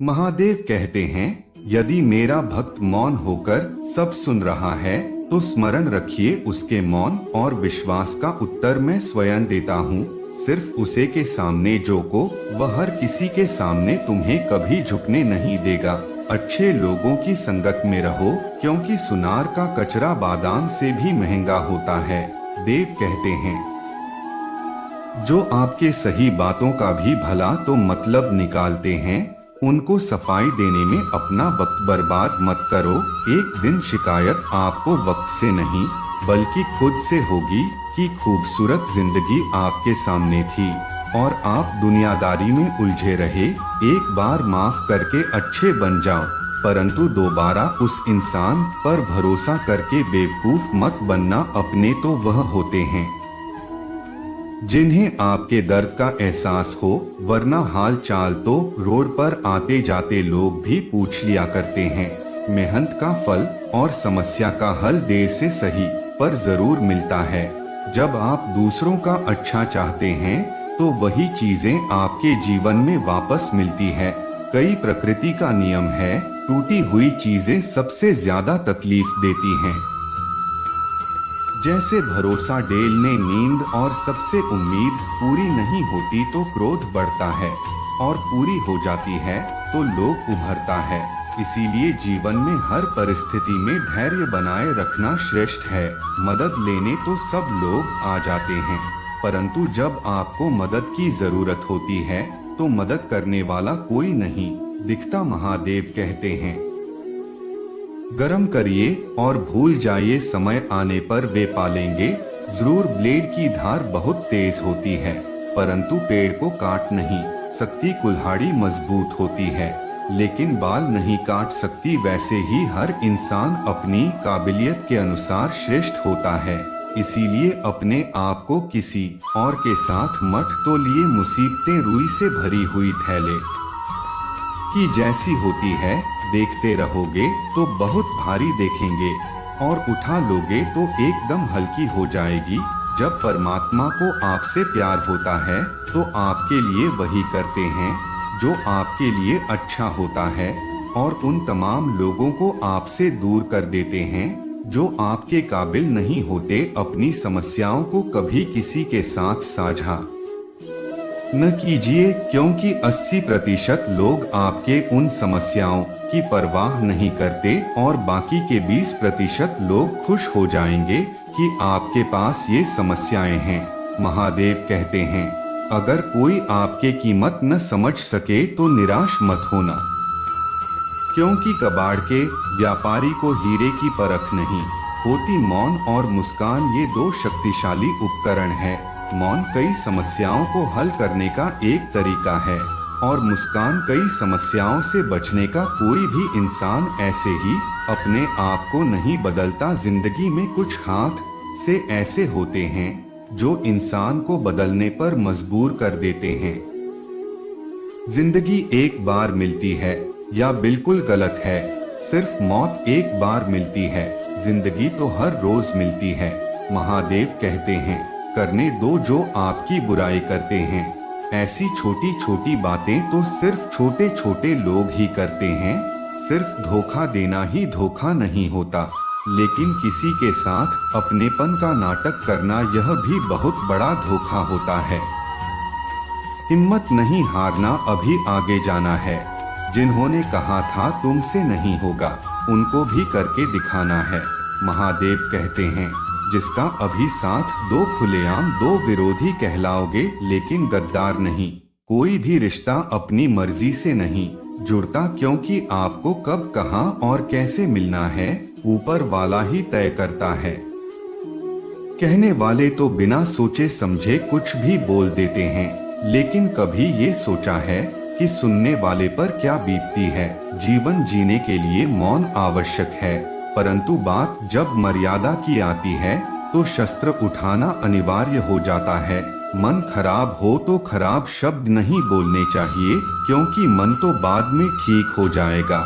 महादेव कहते हैं, यदि मेरा भक्त मौन होकर सब सुन रहा है तो स्मरण रखिए, उसके मौन और विश्वास का उत्तर मैं स्वयं देता हूँ। सिर्फ उसे के सामने जो को वह हर किसी के सामने तुम्हें कभी झुकने नहीं देगा। अच्छे लोगों की संगत में रहो, क्योंकि सुनार का कचरा बादाम से भी महंगा होता है। देव कहते हैं, जो आपके सही बातों का भी भला तो मतलब निकालते हैं, उनको सफाई देने में अपना वक्त बर्बाद मत करो। एक दिन शिकायत आपको वक्त से नहीं बल्कि खुद से होगी कि खूबसूरत जिंदगी आपके सामने थी और आप दुनियादारी में उलझे रहे। एक बार माफ करके अच्छे बन जाओ, परंतु दोबारा उस इंसान पर भरोसा करके बेवकूफ मत बनना। अपने तो वह होते हैं जिन्हें आपके दर्द का एहसास हो, वरना हाल चाल तो रोड पर आते जाते लोग भी पूछ लिया करते हैं। मेहनत का फल और समस्या का हल देर से सही पर जरूर मिलता है। जब आप दूसरों का अच्छा चाहते हैं तो वही चीजें आपके जीवन में वापस मिलती है। कई प्रकृति का नियम है, टूटी हुई चीजें सबसे ज्यादा तकलीफ देती हैं। जैसे भरोसा डेलने नींद और सबसे उम्मीद पूरी नहीं होती तो क्रोध बढ़ता है और पूरी हो जाती है तो लोभ उभरता है। इसीलिए जीवन में हर परिस्थिति में धैर्य बनाए रखना श्रेष्ठ है। मदद लेने तो सब लोग आ जाते हैं, परंतु जब आपको मदद की जरूरत होती है तो मदद करने वाला कोई नहीं दिखता। महादेव कहते हैं, गरम करिए और भूल जाइए, समय आने पर वे पालेंगे। जरूर ब्लेड की धार बहुत तेज होती है, परंतु पेड़ को काट नहीं सकती। कुल्हाड़ी मजबूत होती है लेकिन बाल नहीं काट सकती। वैसे ही हर इंसान अपनी काबिलियत के अनुसार श्रेष्ठ होता है। इसीलिए अपने आप को किसी और के साथ मत तोलिए। मुसीबतें रुई से भरी हुई थैले की जैसी होती है, देखते रहोगे तो बहुत भारी देखेंगे और उठा लोगे तो एकदम हल्की हो जाएगी। जब परमात्मा को आपसे प्यार होता है तो आपके लिए वही करते हैं जो आपके लिए अच्छा होता है, और उन तमाम लोगों को आपसे दूर कर देते हैं जो आपके काबिल नहीं होते। अपनी समस्याओं को कभी किसी के साथ साझा न कीजिए, क्योंकि 80% लोग आपके उन समस्याओं की परवाह नहीं करते और बाकी के 20% लोग खुश हो जाएंगे कि आपके पास ये समस्याएं हैं। महादेव कहते हैं, अगर कोई आपके कीमत न समझ सके तो निराश मत होना, क्योंकि कबाड़ के व्यापारी को हीरे की परख नहीं होती। मौन और मुस्कान ये दो शक्तिशाली उपकरण हैं। मौन कई समस्याओं को हल करने का एक तरीका है और मुस्कान कई समस्याओं से बचने का। कोई भी इंसान ऐसे ही अपने आप को नहीं बदलता। जिंदगी में कुछ हाथ से ऐसे होते हैं जो इंसान को बदलने पर मजबूर कर देते हैं। जिंदगी एक बार मिलती है या बिल्कुल गलत है। सिर्फ मौत एक बार मिलती है, जिंदगी तो हर रोज मिलती है। महादेव कहते हैं, करने दो जो आपकी बुराई करते हैं। ऐसी छोटी छोटी बातें तो सिर्फ छोटे छोटे लोग ही करते हैं। सिर्फ धोखा देना ही धोखा नहीं होता, लेकिन किसी के साथ अपनेपन का नाटक करना यह भी बहुत बड़ा धोखा होता है। हिम्मत नहीं हारना, अभी आगे जाना है। जिन्होंने कहा था तुमसे नहीं होगा, उनको भी करके दिखाना है। महादेव कहते हैं, जिसका अभी साथ दो खुलेआम दो विरोधी कहलाओगे, लेकिन गद्दार नहीं। कोई भी रिश्ता अपनी मर्जी से नहीं जुड़ता, क्योंकि आपको कब कहां और कैसे मिलना है ऊपर वाला ही तय करता है। कहने वाले तो बिना सोचे समझे कुछ भी बोल देते हैं, लेकिन कभी ये सोचा है कि सुनने वाले पर क्या बीतती है। जीवन जीने के लिए मौन आवश्यक है, परंतु बात जब मर्यादा की आती है तो शस्त्र उठाना अनिवार्य हो जाता है। मन खराब हो तो खराब शब्द नहीं बोलने चाहिए, क्योंकि मन तो बाद में ठीक हो जाएगा,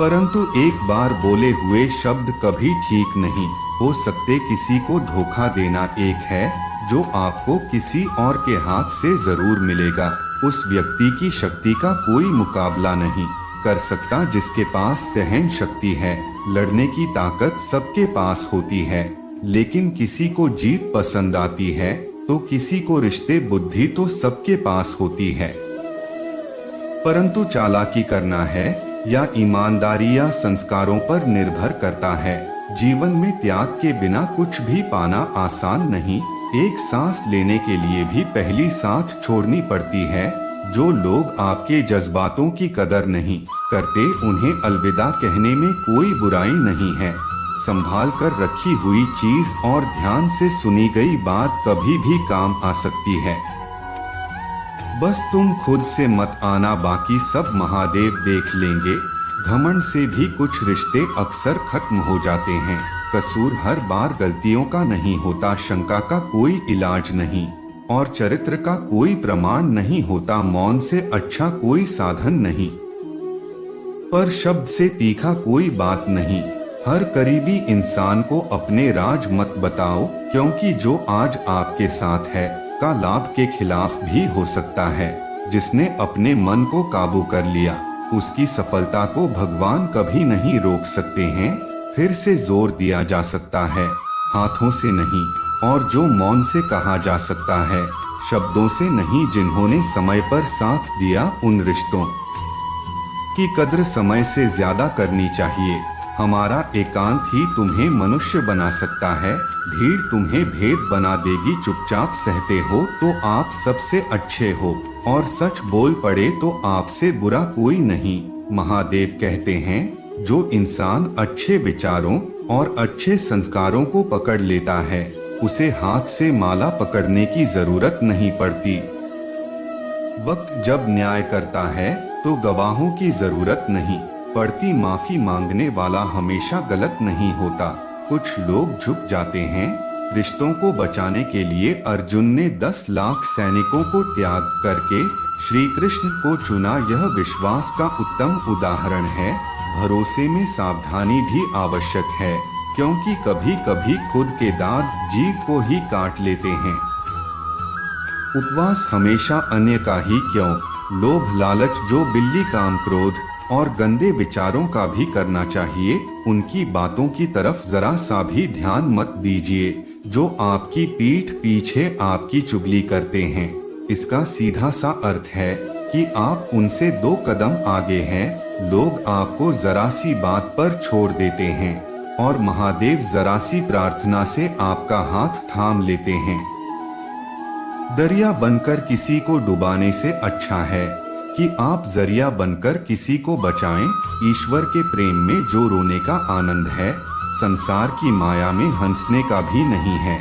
परंतु एक बार बोले हुए शब्द कभी ठीक नहीं हो सकते। किसी को धोखा देना एक है जो आपको किसी और के हाथ से जरूर मिलेगा। उस व्यक्ति की शक्ति का कोई मुकाबला नहीं कर सकता जिसके पास सहन शक्ति है। लड़ने की ताकत सबके पास होती है, लेकिन किसी को जीत पसंद आती है तो किसी को रिश्ते बुद्धि तो सबके पास होती है। परंतु चालाकी करना है या ईमानदारी या संस्कारों पर निर्भर करता है। जीवन में त्याग के बिना कुछ भी पाना आसान नहीं। एक सांस लेने के लिए भी पहली सांस छोड़नी पड़ती है। जो लोग आपके जज्बातों की कदर नहीं करते, उन्हें अलविदा कहने में कोई बुराई नहीं है। संभाल कर रखी हुई चीज और ध्यान से सुनी गई बात कभी भी काम आ सकती है। बस तुम खुद से मत आना, बाकी सब महादेव देख लेंगे। घमंड से भी कुछ रिश्ते अक्सर खत्म हो जाते हैं। कसूर हर बार गलतियों का नहीं होता, शंका का कोई इलाज नहीं और चरित्र का कोई प्रमाण नहीं होता। मौन से अच्छा कोई साधन नहीं, पर शब्द से तीखा कोई बात नहीं। हर करीबी इंसान को अपने राज मत बताओ, क्योंकि जो आज आपके साथ है का लाभ के खिलाफ भी हो सकता है। जिसने अपने मन को काबू कर लिया, उसकी सफलता को भगवान कभी नहीं रोक सकते हैं। फिर से जोर दिया जा सकता है, हाथों से नहीं, और जो मौन से कहा जा सकता है, शब्दों से नहीं। जिन्होंने समय पर साथ दिया, उन रिश्तों की कद्र समय से ज्यादा करनी चाहिए। हमारा एकांत ही तुम्हें मनुष्य बना सकता है। भीड़ तुम्हें भेद बना देगी। चुपचाप सहते हो तो आप सबसे अच्छे हो, और सच बोल पड़े तो आपसे बुरा कोई नहीं। महादेव कहते हैं, जो इंसान अच्छे विचारों और अच्छे संस्कारों को पकड़ लेता है, उसे हाथ से माला पकड़ने की जरूरत नहीं पड़ती। वक्त जब न्याय करता है तो गवाहों की जरूरत नहीं पड़ती। माफी मांगने वाला हमेशा गलत नहीं होता। कुछ लोग झुक जाते हैं। रिश्तों को बचाने के लिए अर्जुन ने 10 लाख सैनिकों को त्याग करके श्री कृष्ण को चुना। यह विश्वास का उत्तम उदाहरण है। भरोसे में सावधानी भी आवश्यक है, क्योंकि कभी कभी खुद के दांत जीभ को ही काट लेते हैं। उपवास हमेशा अन्य का ही क्यों, लोभ लालच जो बिल्ली काम क्रोध और गंदे विचारों का भी करना चाहिए। उनकी बातों की तरफ जरा सा भी ध्यान मत दीजिए, जो आपकी पीठ पीछे आपकी चुगली करते हैं। इसका सीधा सा अर्थ है कि आप उनसे 2 कदम आगे हैं। लोग आपको जरा सी बात पर छोड़ देते हैं और महादेव जरा सी प्रार्थना से आपका हाथ थाम लेते हैं। दरिया बनकर किसी को डुबाने से अच्छा है कि आप जरिया बनकर किसी को बचाएं। ईश्वर के प्रेम में जो रोने का आनंद है, संसार की माया में हंसने का भी नहीं है।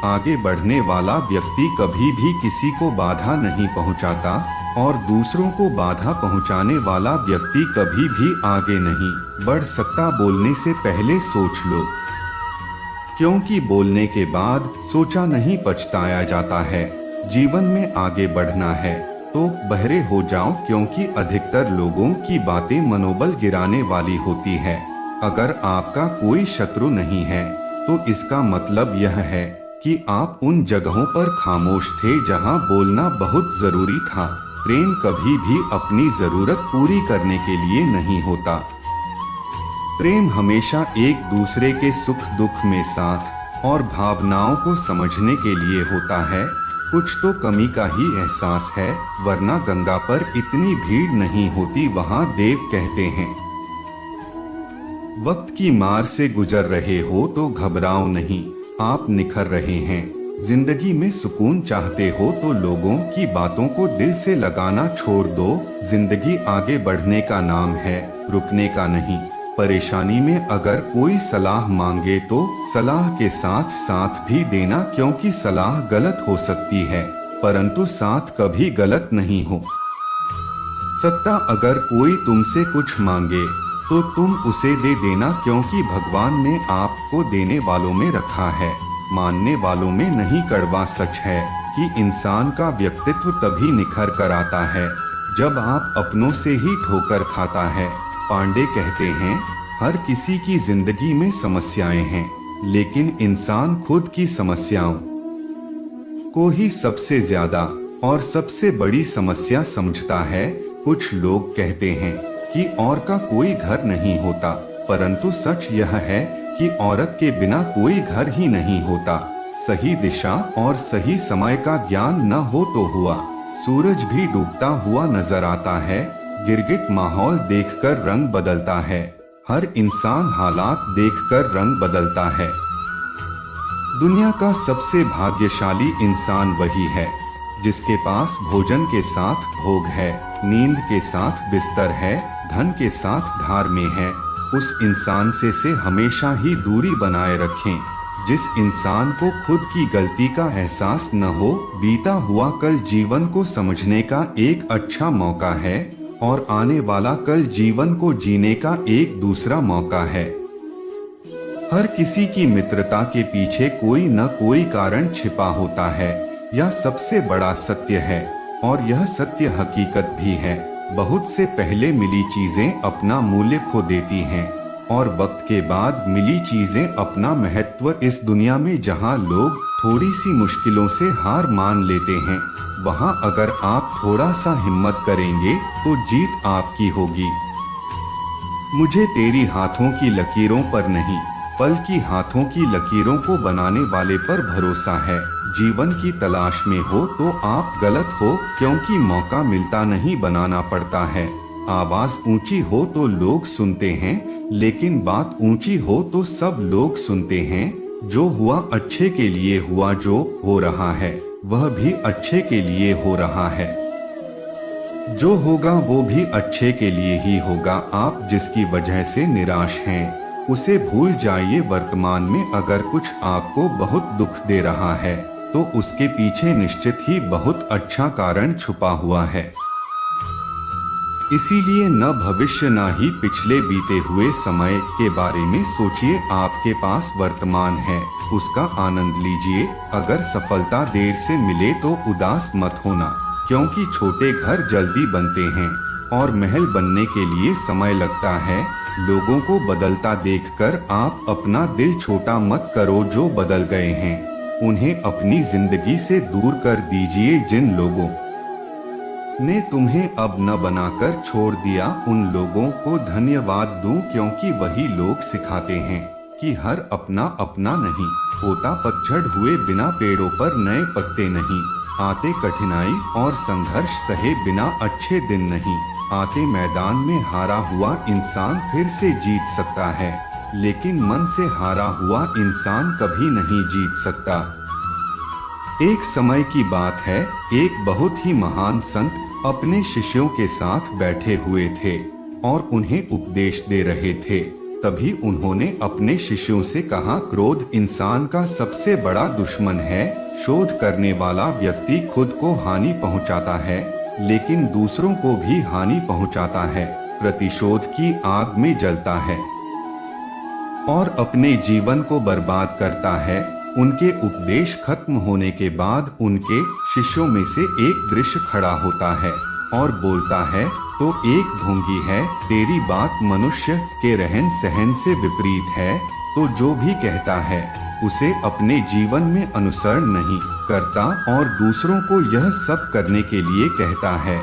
आगे बढ़ने वाला व्यक्ति कभी भी किसी को बाधा नहीं पहुंचाता, और दूसरों को बाधा पहुंचाने वाला व्यक्ति कभी भी आगे नहीं बढ़ सकता। बोलने से पहले सोच लो, क्योंकि बोलने के बाद सोचा नहीं पछताया जाता है। जीवन में आगे बढ़ना है तो बहरे हो जाओ, क्योंकि अधिकतर लोगों की बातें मनोबल गिराने वाली होती है। अगर आपका कोई शत्रु नहीं है तो इसका मतलब यह है कि आप उन जगहों पर खामोश थे जहां बोलना बहुत जरूरी था। प्रेम कभी भी अपनी जरूरत पूरी करने के लिए नहीं होता। प्रेम हमेशा एक दूसरे के सुख दुख में साथ और भावनाओं को समझने के लिए होता है। कुछ तो कमी का ही एहसास है, वरना गंगा पर इतनी भीड़ नहीं होती। वहां देव कहते हैं, वक्त की मार से गुजर रहे हो तो घबराओ नहीं, आप निखर रहे हैं। जिंदगी में सुकून चाहते हो तो लोगों की बातों को दिल से लगाना छोड़ दो। जिंदगी आगे बढ़ने का नाम है, रुकने का नहीं। परेशानी में अगर कोई सलाह मांगे तो सलाह के साथ साथ भी देना, क्योंकि सलाह गलत हो सकती है परंतु साथ कभी गलत नहीं हो सकता। अगर कोई तुमसे कुछ मांगे तो तुम उसे दे देना, क्योंकि भगवान ने आपको देने वालों में रखा है, मानने वालों में नहीं। कड़वा सच है कि इंसान का व्यक्तित्व तभी निखर कर आता है जब आप अपनों से ही ठोकर खाता है। पांडे कहते हैं, हर किसी की जिंदगी में समस्याएं हैं, लेकिन इंसान खुद की समस्याओं को ही सबसे ज्यादा और सबसे बड़ी समस्या समझता है। कुछ लोग कहते हैं कि औरत का कोई घर नहीं होता, परंतु सच यह है कि औरत के बिना कोई घर ही नहीं होता। सही दिशा और सही समय का ज्ञान न हो तो हुआ। सूरज भी डूबता हुआ नजर आता है। गिरगिट माहौल देखकर रंग बदलता है। हर इंसान हालात देखकर रंग बदलता है। दुनिया का सबसे भाग्यशाली इंसान वही है जिसके पास भोजन के साथ भोग है, नींद के साथ बिस्तर है, धन के साथ धार में है। उस इंसान से हमेशा ही दूरी बनाए रखें। जिस इंसान को खुद की गलती का एहसास न हो। बीता हुआ कल जीवन को समझने का एक अच्छा मौका है और आने वाला कल जीवन को जीने का एक दूसरा मौका है। हर किसी की मित्रता के पीछे कोई न कोई कारण छिपा होता है। यह सबसे बड़ा सत्य है और यह सत्य हकीकत भी है। बहुत से पहले मिली चीजें अपना मूल्य खो देती हैं और वक्त के बाद मिली चीजें अपना महत्व। इस दुनिया में जहां लोग थोड़ी सी मुश्किलों से हार मान लेते हैं, वहां अगर आप थोड़ा सा हिम्मत करेंगे तो जीत आपकी होगी। मुझे तेरी हाथों की लकीरों पर नहीं, बल्कि हाथों की लकीरों को बनाने वाले पर भरोसा है। जीवन की तलाश में हो तो आप गलत हो, क्योंकि मौका मिलता नहीं, बनाना पड़ता है। आवाज ऊंची हो तो लोग सुनते हैं, लेकिन बात ऊंची हो तो सब लोग सुनते हैं। जो हुआ अच्छे के लिए हुआ, जो हो रहा है वह भी अच्छे के लिए हो रहा है। जो होगा वो भी अच्छे के लिए ही होगा। आप जिसकी वजह से निराश हैं, उसे भूल जाइए। वर्तमान में अगर कुछ आपको बहुत दुख दे रहा है तो उसके पीछे निश्चित ही बहुत अच्छा कारण छुपा हुआ है। इसीलिए न भविष्य न ही पिछले बीते हुए समय के बारे में सोचिए। आपके पास वर्तमान है, उसका आनंद लीजिए। अगर सफलता देर से मिले तो उदास मत होना, क्योंकि छोटे घर जल्दी बनते हैं और महल बनने के लिए समय लगता है। लोगों को बदलता देखकर आप अपना दिल छोटा मत करो। जो बदल गए हैं उन्हें अपनी जिंदगी से दूर कर दीजिए। जिन लोगों ने तुम्हें अब न बनाकर छोड़ दिया, उन लोगों को धन्यवाद दूं, क्योंकि वही लोग सिखाते हैं कि हर अपना अपना नहीं होता। पतझड़ हुए बिना पेड़ों पर नए पत्ते नहीं आते। कठिनाई और संघर्ष सहे बिना अच्छे दिन नहीं आते। मैदान में हारा हुआ इंसान फिर से जीत सकता है, लेकिन मन से हारा हुआ इंसान कभी नहीं जीत सकता। एक समय की बात है, एक बहुत ही महान संत अपने शिष्यों के साथ बैठे हुए थे और उन्हें उपदेश दे रहे थे। तभी उन्होंने अपने शिष्यों से कहा, क्रोध इंसान का सबसे बड़ा दुश्मन है। शोध करने वाला व्यक्ति खुद को हानि पहुंचाता है, लेकिन दूसरों को भी हानि पहुंचाता है। प्रतिशोध की आग में जलता है और अपने जीवन को बर्बाद करता है। उनके उपदेश खत्म होने के बाद उनके शिष्यों में से एक दृश्य खड़ा होता है और बोलता है, तो एक ढोंगी है। तेरी बात मनुष्य के रहन सहन से विपरीत है, तो जो भी कहता है उसे अपने जीवन में अनुसरण नहीं करता और दूसरों को यह सब करने के लिए कहता है।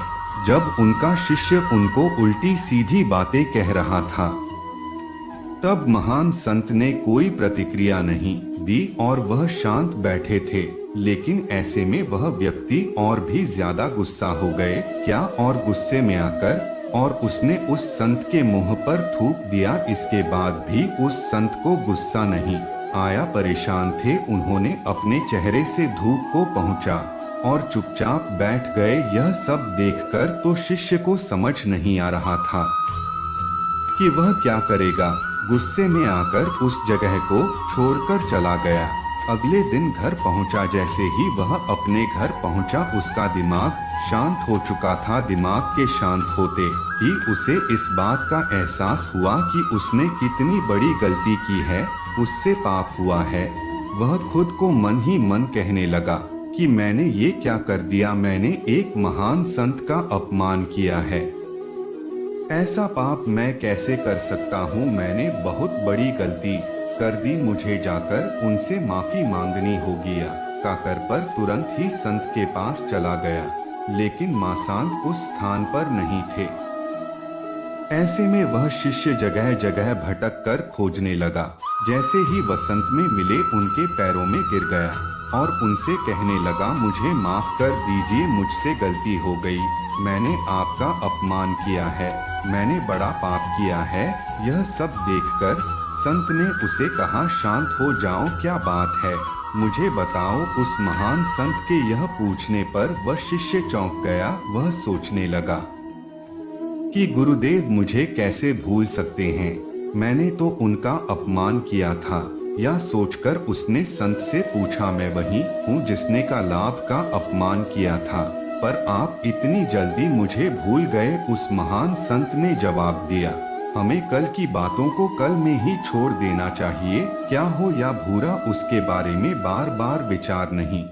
जब उनका शिष्य उनको उल्टी सीधी बातें कह रहा था, तब महान संत ने कोई प्रतिक्रिया नहीं दी और वह शांत बैठे थे। लेकिन ऐसे में वह व्यक्ति और भी ज्यादा गुस्सा हो गए। क्या और गुस्से में आकर और उसने उस संत के मुंह पर थूक दिया। इसके बाद भी उस संत को गुस्सा नहीं आया। परेशान थे, उन्होंने अपने चेहरे से धूप को पहुंचा और चुपचाप बैठ गए। यह सब देखकर तो शिष्य को समझ नहीं आ रहा था कि वह क्या करेगा। गुस्से में आकर उस जगह को छोड़कर चला गया। अगले दिन घर पहुंचा। जैसे ही वह अपने घर पहुंचा, उसका दिमाग शांत हो चुका था। दिमाग के शांत होते ही उसे इस बात का एहसास हुआ कि उसने कितनी बड़ी गलती की है, उससे पाप हुआ है। वह खुद को मन ही मन कहने लगा कि मैंने ये क्या कर दिया, मैंने एक महान संत का अपमान किया है। ऐसा पाप मैं कैसे कर सकता हूँ, मैंने बहुत बड़ी गलती कर दी, मुझे जाकर उनसे माफी मांगनी होगी। लटकाकर पर तुरंत ही संत के पास चला गया, लेकिन मां शांत उस स्थान पर नहीं थे। ऐसे में वह शिष्य जगह जगह भटक कर खोजने लगा। जैसे ही वसंत में मिले उनके पैरों में गिर गया और उनसे कहने लगा, मुझे माफ कर दीजिए, मुझसे गलती हो गई, मैंने आपका अपमान किया है, मैंने बड़ा पाप किया है। यह सब देखकर संत ने उसे कहा, शांत हो जाओ, क्या बात है, मुझे बताओ। उस महान संत के यह पूछने पर वह शिष्य चौंक गया। वह सोचने लगा कि गुरुदेव मुझे कैसे भूल सकते हैं, मैंने तो उनका अपमान किया था। यह सोचकर उसने संत से पूछा, मैं वही हूँ जिसने का लाभ का अपमान किया था, पर आप इतनी जल्दी मुझे भूल गए। उस महान संत ने जवाब दिया, हमें कल की बातों को कल में ही छोड़ देना चाहिए, क्या हो या बुरा उसके बारे में बार बार विचार नहीं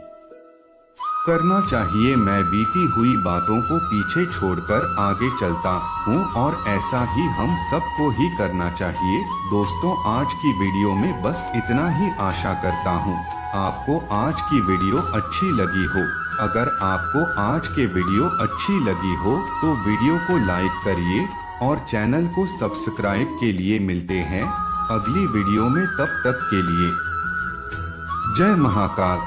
करना चाहिए। मैं बीती हुई बातों को पीछे छोड़कर आगे चलता हूँ और ऐसा ही हम सबको ही करना चाहिए। दोस्तों, आज की वीडियो में बस इतना ही आशा करता हूँ आपको आज की वीडियो अच्छी लगी हो। अगर आपको आज के वीडियो अच्छी लगी हो तो वीडियो को लाइक करिए और चैनल को सब्सक्राइब के लिए मिलते हैं अगली वीडियो में। तब तक के लिए जय महाकाल।